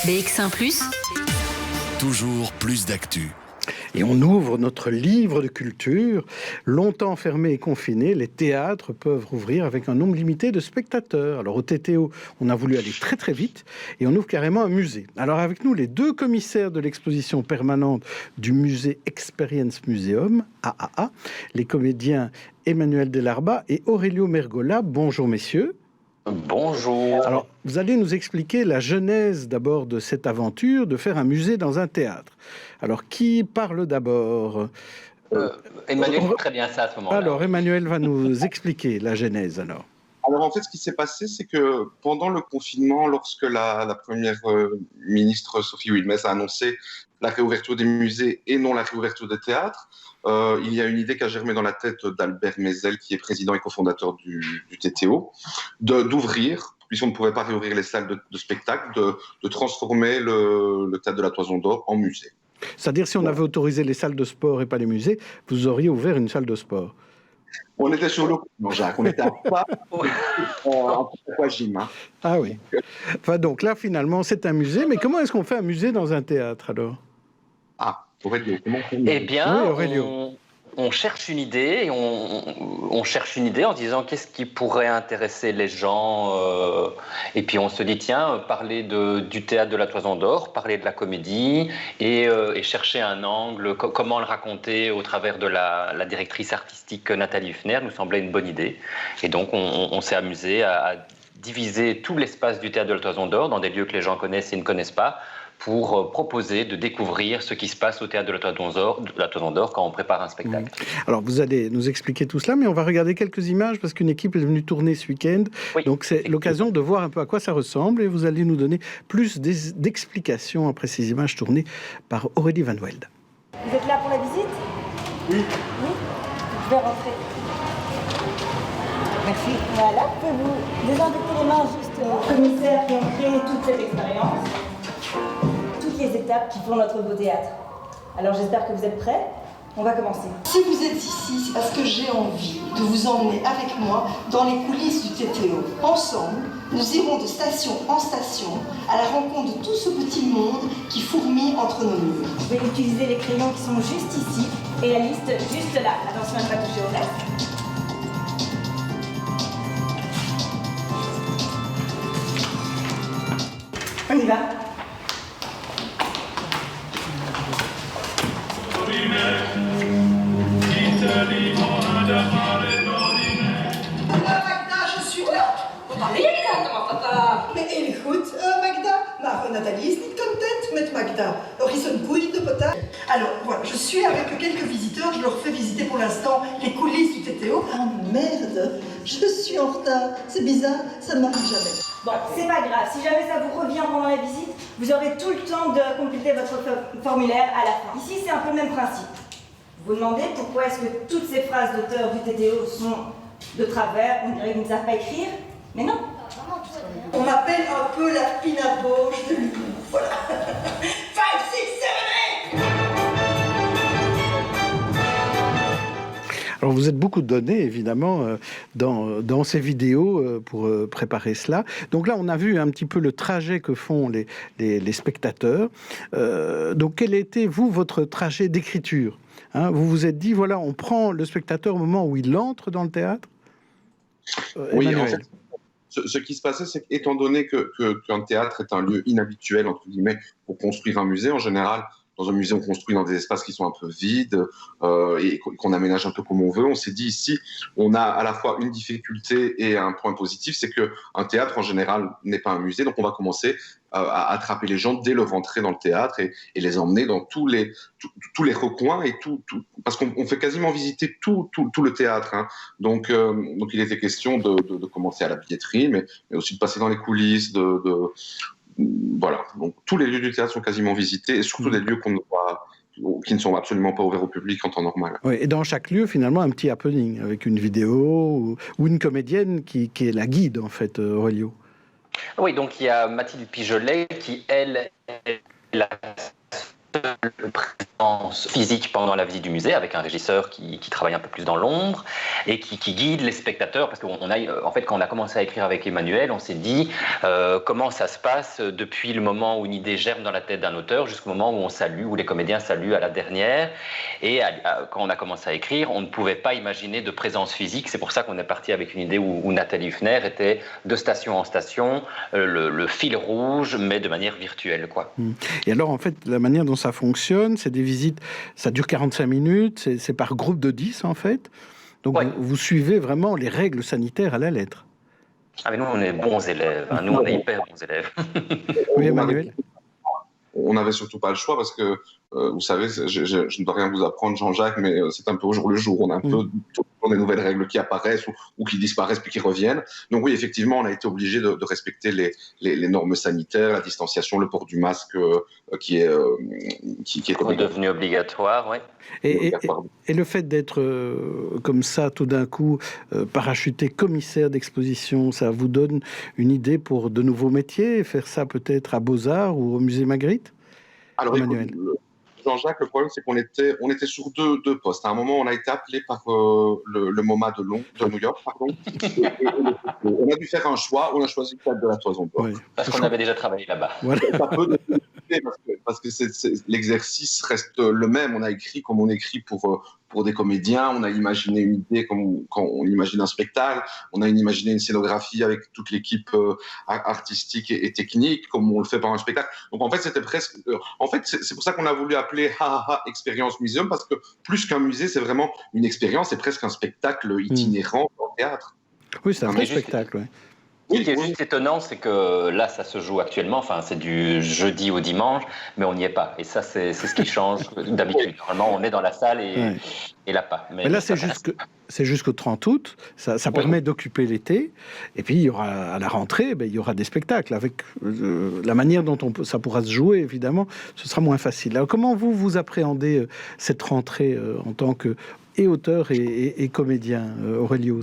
BX1 +, toujours plus d'actu. Et on ouvre notre livre de culture. Longtemps fermés et confinés, les théâtres peuvent rouvrir avec un nombre limité de spectateurs. Alors au TTO, on a voulu aller très très vite et on ouvre carrément un musée. Alors avec nous, les deux commissaires de l'exposition permanente du musée Experience Museum, AAA, les comédiens Emmanuel Delarba et Aurelio Mergola. Bonjour messieurs. Bonjour. Alors, vous allez nous expliquer la genèse d'abord de cette aventure de faire un musée dans un théâtre. Alors, qui parle d'abord ? Emmanuel fait très bien ça à ce moment-là. Alors, Emmanuel va nous expliquer la genèse alors. Alors en fait, ce qui s'est passé, c'est que pendant le confinement, lorsque la première ministre Sophie Wilmès a annoncé la réouverture des musées et non la réouverture des théâtres, il y a une idée qui a germé dans la tête d'Albert Mézel, qui est président et cofondateur du TTO, d'ouvrir, puisqu'on ne pouvait pas réouvrir les salles de spectacle, de transformer le Théâtre de la Toison d'Or en musée. C'est-à-dire, si on avait autorisé les salles de sport et pas les musées, vous auriez ouvert une salle de sport. On était sur le coup, non, Jacques, on était à pas en gym. Hein. Ah oui. Enfin, donc là, finalement, c'est un musée. Mais comment est-ce qu'on fait un musée dans un théâtre, alors ? Ah, Aurelio, comment on fait ? Eh bien, oui, Aurelio. On cherche une idée, et on cherche une idée en disant qu'est-ce qui pourrait intéresser les gens. Et puis on se dit, tiens, parler du théâtre de la Toison d'Or, parler de la comédie, et chercher un angle, comment le raconter au travers de la directrice artistique Nathalie Huffner nous semblait une bonne idée. Et donc on s'est amusé à diviser tout l'espace du théâtre de la Toison d'Or dans des lieux que les gens connaissent et ne connaissent pas, pour proposer de découvrir ce qui se passe au théâtre de la Toison d'Or quand on prépare un spectacle. Alors vous allez nous expliquer tout cela, mais on va regarder quelques images parce qu'une équipe est venue tourner ce week-end. Oui, donc c'est l'occasion de voir un peu à quoi ça ressemble et vous allez nous donner plus d'explications après ces images tournées par Aurélie Van Welde. Vous êtes là pour la visite ? Oui. Oui ? Je vais rentrer. Merci. Voilà, pouvez-vous désinfecter les mains juste aux commissaires qui ont créé toute cette expérience, toutes les étapes qui font notre beau théâtre. Alors j'espère que vous êtes prêts. On va commencer. Si vous êtes ici, c'est parce que j'ai envie de vous emmener avec moi dans les coulisses du TTO. Ensemble, nous irons de station en station à la rencontre de tout ce petit monde qui fourmille entre nos murs. Je vais utiliser les crayons qui sont juste ici et la liste juste là. Attention à ne pas toucher au reste. On y va. Magda, je suis là. Mais écoute, Magda, Nathalie ist nicht content mit Magda. Ils sont bouillis de potage. Alors, voilà, je suis avec quelques visiteurs, je leur fais visiter pour l'instant les coulisses du TTO. Ah merde, je suis en retard. C'est bizarre, ça ne m'arrive jamais. Bon, c'est pas grave. Si jamais ça vous revient pendant la visite, vous aurez tout le temps de compléter votre formulaire à la fin. Ici, c'est un peu le même principe. Vous vous demandez pourquoi est-ce que toutes ces phrases d'auteurs du TTO sont de travers, on dirait qu'ils ne savent pas écrire, mais non. On m'appelle un peu la Pina Bausch de l'humour. Voilà. 5, 6, 7, 8. Alors vous êtes beaucoup donné évidemment dans ces vidéos pour préparer cela. Donc là on a vu un petit peu le trajet que font les spectateurs. Donc quel était votre trajet d'écriture ? Vous vous êtes dit voilà, on prend le spectateur au moment où il entre dans le théâtre ? Oui, Emmanuel. en fait, ce qui se passait, c'est qu'étant donné qu'un théâtre est un lieu inhabituel, entre guillemets, pour construire un musée, en général, dans un musée, on construit dans des espaces qui sont un peu vides et qu'on aménage un peu comme on veut. On s'est dit ici, on a à la fois une difficulté et un point positif, c'est qu'un théâtre, en général, n'est pas un musée. Donc, on va commencer à attraper les gens dès leur entrée dans le théâtre et les emmener dans tous les recoins et parce qu'on fait quasiment visiter tout le théâtre. Hein. Donc, il était question de commencer à la billetterie, mais aussi de passer dans les coulisses, voilà. Donc, tous les lieux du théâtre sont quasiment visités et surtout des lieux qui ne sont absolument pas ouverts au public en temps normal. Oui, et dans chaque lieu, finalement, un petit happening avec une vidéo ou une comédienne qui est la guide, en fait, Aurelio. Oui, donc il y a Mathilde Pigelet qui, elle, est la seule physique pendant la visite du musée avec un régisseur qui travaille un peu plus dans l'ombre et qui guide les spectateurs, parce qu'en fait, quand on a commencé à écrire avec Emmanuel, on s'est dit comment ça se passe depuis le moment où une idée germe dans la tête d'un auteur jusqu'au moment où on salue, où les comédiens saluent à la dernière. Et quand on a commencé à écrire, on ne pouvait pas imaginer de présence physique. C'est pour ça qu'on est parti avec une idée où Nathalie Hüfner était de station en station, le fil rouge, mais de manière virtuelle, quoi. Et alors, en fait, la manière dont ça fonctionne, c'est des visites, ça dure 45 minutes, c'est par groupe de 10, en fait. Donc, Ouais. vous suivez vraiment les règles sanitaires à la lettre. Ah mais nous, on est bons élèves. Hein. Nous, on est hyper bons élèves. Oui, Emmanuel. On n'avait surtout pas le choix parce que, vous savez, je ne dois rien vous apprendre, Jean-Jacques, mais c'est un peu au jour le jour. On a un peu tout le temps des nouvelles règles qui apparaissent ou qui disparaissent puis qui reviennent. Donc oui, effectivement, on a été obligé de respecter les normes sanitaires, la distanciation, le port du masque qui est Redevenu obligatoire, oui. Et le fait d'être comme ça, tout d'un coup, parachuté commissaire d'exposition, ça vous donne une idée pour de nouveaux métiers, faire ça peut-être à Beaux-Arts ou au musée Magritte? Alors, Emmanuel. Jean-Jacques, le problème, c'est qu'on était sur deux postes. À un moment, on a été appelé par le MoMA de New York, pardon. On a dû faire un choix. On a choisi le cadre de la Toison d'Or. Oui. Parce qu'on avait déjà travaillé là-bas. Voilà. Ça peut parce que l'exercice reste le même. On a écrit comme on écrit pour des comédiens. On a imaginé une idée comme quand on imagine un spectacle. On a imaginé une scénographie avec toute l'équipe artistique et technique, comme on le fait pendant un spectacle. Donc en fait, c'était presque. En fait, c'est pour ça qu'on a voulu appeler Experience Museum, parce que plus qu'un musée, c'est vraiment une expérience. C'est presque un spectacle itinérant en théâtre. Oui, c'est un vrai spectacle. Ouais. Ce qui est juste étonnant, c'est que là, ça se joue actuellement, enfin, c'est du jeudi au dimanche, mais on n'y est pas. Et ça, c'est ce qui change d'habitude. Normalement, on est dans la salle et là, pas. Mais là, c'est jusqu'au 30 août. Ça permet d'occuper l'été. Et puis, il y aura, à la rentrée, il y aura des spectacles. Avec la manière dont ça pourra se jouer, évidemment, ce sera moins facile. Alors, comment vous appréhendez cette rentrée en tant que auteur et comédien, Aurélio?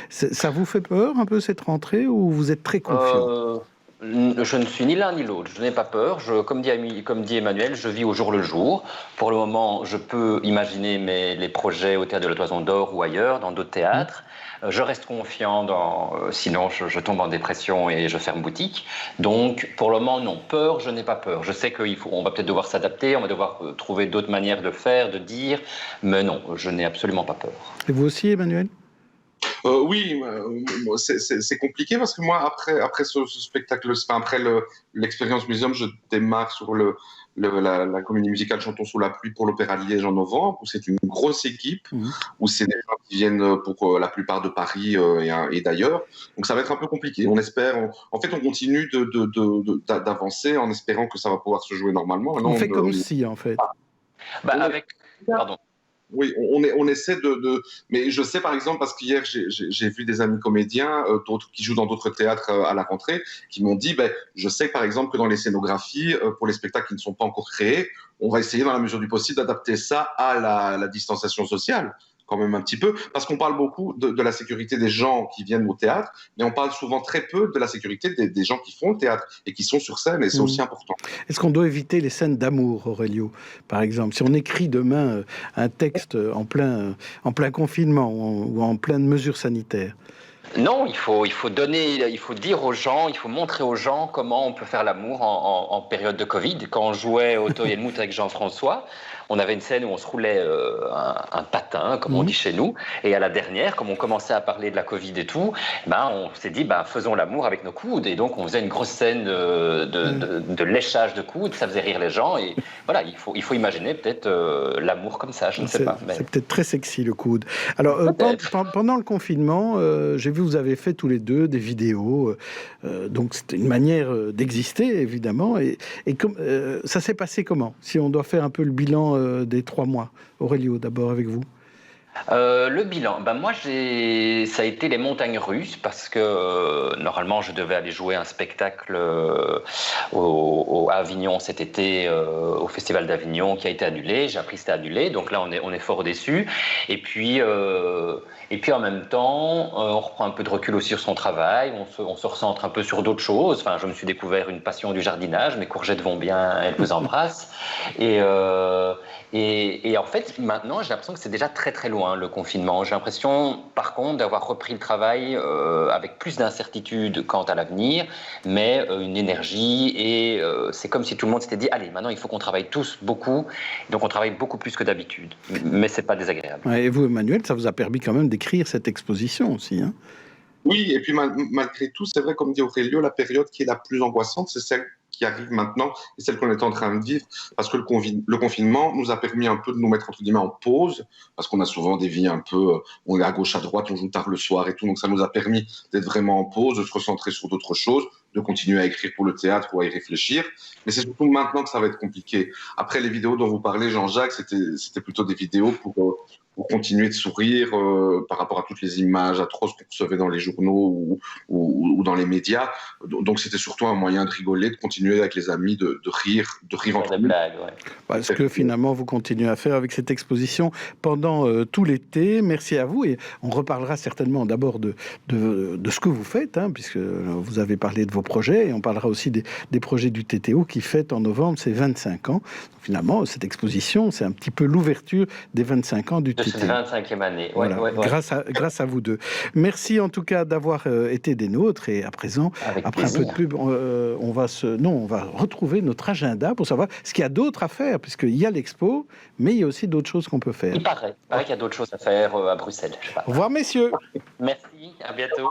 Ça vous fait peur un peu cette rentrée ou vous êtes très confiant? Je ne suis ni l'un ni l'autre. Je n'ai pas peur. Comme dit Emmanuel, je vis au jour le jour. Pour le moment, je peux imaginer les projets au Théâtre de la Toison d'Or ou ailleurs, dans d'autres théâtres. Je reste confiant, sinon je tombe en dépression et je ferme boutique. Donc, pour le moment, non. Peur, je n'ai pas peur. Je sais qu'on va peut-être devoir s'adapter, on va devoir trouver d'autres manières de faire, de dire, mais non, je n'ai absolument pas peur. Et vous aussi, Emmanuel? Oui, c'est compliqué parce que moi, après ce spectacle, après l'Expérience Museum, je démarre sur la comédie musicale Chantons sous la pluie pour l'Opéra de Liège en novembre, où c'est une grosse équipe, où c'est des gens qui viennent pour la plupart de Paris et d'ailleurs. Donc ça va être un peu compliqué. On espère, en fait, on continue d'avancer en espérant que ça va pouvoir se jouer normalement. On fait comme si, en fait. Pardon. Oui, on essaie mais je sais par exemple, parce qu'hier j'ai vu des amis comédiens, d'autres qui jouent dans d'autres théâtres à la rentrée, qui m'ont dit, je sais par exemple que dans les scénographies, pour les spectacles qui ne sont pas encore créés, on va essayer dans la mesure du possible d'adapter ça à la distanciation sociale, quand même un petit peu, parce qu'on parle beaucoup de la sécurité des gens qui viennent au théâtre, mais on parle souvent très peu de la sécurité des gens qui font le théâtre et qui sont sur scène, et c'est aussi important. Est-ce qu'on doit éviter les scènes d'amour, Aurélio, par exemple? Si on écrit demain un texte en plein confinement ou en pleine mesure sanitaire? Non, il faut dire aux gens, il faut montrer aux gens comment on peut faire l'amour en période de Covid. Quand on jouait au Toyenmout avec Jean-François, on avait une scène où on se roulait un patin, comme on dit chez nous, et à la dernière, comme on commençait à parler de la Covid et tout, on s'est dit, faisons l'amour avec nos coudes, et donc on faisait une grosse scène de léchage de coudes, ça faisait rire les gens, et voilà, il faut imaginer peut-être l'amour comme ça, je ne sais pas. Mais... C'est peut-être très sexy, le coude. Alors, pendant le confinement, j'ai vu que vous avez fait tous les deux des vidéos, donc c'était une manière d'exister, évidemment, et ça s'est passé comment? Si on doit faire un peu le bilan des 3 mois. Aurélio, d'abord avec vous. Le bilan, moi ça a été les montagnes russes parce que normalement je devais aller jouer un spectacle au à Avignon cet été, au Festival d'Avignon, qui a été annulé. J'ai appris que c'était annulé, donc là on est fort déçus. Et puis en même temps, on reprend un peu de recul aussi sur son travail, on se recentre un peu sur d'autres choses. Enfin, je me suis découvert une passion du jardinage, mes courgettes vont bien, elles vous embrassent. Et en fait, maintenant, j'ai l'impression que c'est déjà très très loin le confinement. J'ai l'impression, par contre, d'avoir repris le travail avec plus d'incertitude quant à l'avenir, mais une énergie. Et c'est comme si tout le monde s'était dit, allez, maintenant il faut qu'on travaille tous beaucoup. Donc on travaille beaucoup plus que d'habitude. Mais c'est pas désagréable. Ouais, et vous, Emmanuel, ça vous a permis quand même d'écrire cette exposition aussi, hein? Oui, et puis malgré tout, c'est vrai, comme dit Aurélio, la période qui est la plus angoissante, c'est celle qui arrive maintenant et celle qu'on est en train de vivre, parce que le confinement nous a permis un peu de nous mettre entre guillemets en pause, parce qu'on a souvent des vies un peu, on est à gauche, à droite, on joue tard le soir et tout, donc ça nous a permis d'être vraiment en pause, de se recentrer sur d'autres choses, de continuer à écrire pour le théâtre ou à y réfléchir, mais c'est surtout maintenant que ça va être compliqué. Après, les vidéos dont vous parlez, Jean-Jacques, c'était plutôt des vidéos pour continuer de sourire par rapport à toutes les images atroces qu'on recevait dans les journaux ou dans les médias. Donc c'était surtout un moyen de rigoler, de continuer avec les amis, de rire entre nous. Blagues, ouais. Parce que finalement, vous continuez à faire avec cette exposition pendant tout l'été. Merci à vous. Et on reparlera certainement d'abord de ce que vous faites, hein, puisque vous avez parlé de vos projets. Et on parlera aussi des projets du TTO qui fête en novembre ses 25 ans. Donc, finalement, cette exposition, c'est un petit peu l'ouverture des 25 ans du TTO. De cette 25e année. Ouais, Voilà. ouais. Grâce à vous deux. Merci en tout cas d'avoir été des nôtres. Et à présent, Avec après plaisir. un peu de pub, on va retrouver notre agenda pour savoir ce qu'il y a d'autre à faire, puisqu'il y a l'expo, mais il y a aussi d'autres choses qu'on peut faire. Il paraît qu'il y a d'autres choses à faire à Bruxelles. Je sais pas. Au revoir, messieurs. Merci, à bientôt.